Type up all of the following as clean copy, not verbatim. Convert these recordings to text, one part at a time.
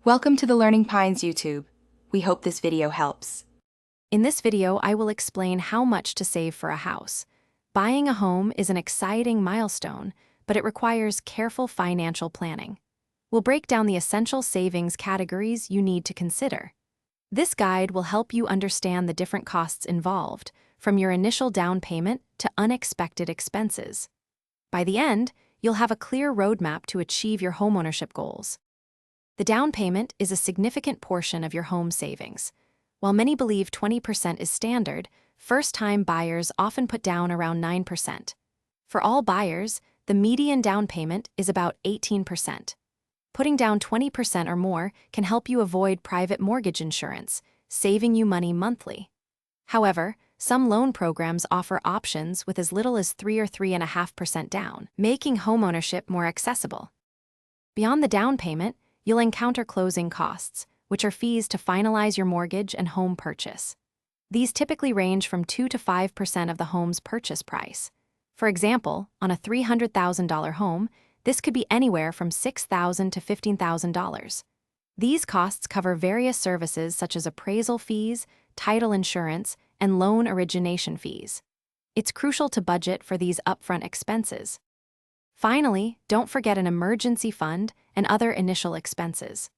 Welcome to the Learning Pines YouTube. We hope this video helps. In this video, I will explain how much to save for a house. Buying a home is an exciting milestone, but it requires careful financial planning. We'll break down the essential savings categories you need to consider. This guide will help you understand the different costs involved, from your initial down payment to unexpected expenses. By the end, you'll have a clear roadmap to achieve your homeownership goals. The down payment is a significant portion of your home savings. While many believe 20% is standard, first-time buyers often put down around 9%. For all buyers, the median down payment is about 18%. Putting down 20% or more can help you avoid private mortgage insurance, saving you money monthly. However, some loan programs offer options with as little as 3 or 3.5% down, making homeownership more accessible. Beyond the down payment, you'll encounter closing costs, which are fees to finalize your mortgage and home purchase. These typically range from 2 to 5% of the home's purchase price. For example, on a $300,000 home, this could be anywhere from $6,000 to $15,000. These costs cover various services such as appraisal fees, title insurance, and loan origination fees. It's crucial to budget for these upfront expenses. Finally, don't forget an emergency fund and other initial expenses.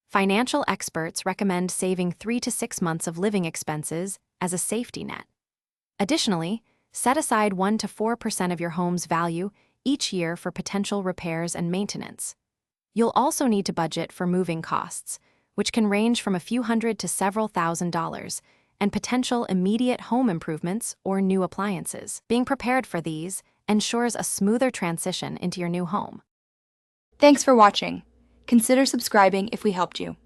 Financial experts recommend saving 3 to 6 months of living expenses as a safety net. Additionally, set aside 1 to 4% of your home's value each year for potential repairs and maintenance. You'll also need to budget for moving costs, which can range from a few hundred to several $1,000s, and potential immediate home improvements or new appliances. Being prepared for these ensures a smoother transition into your new home. Thanks for watching. Consider subscribing if we helped you.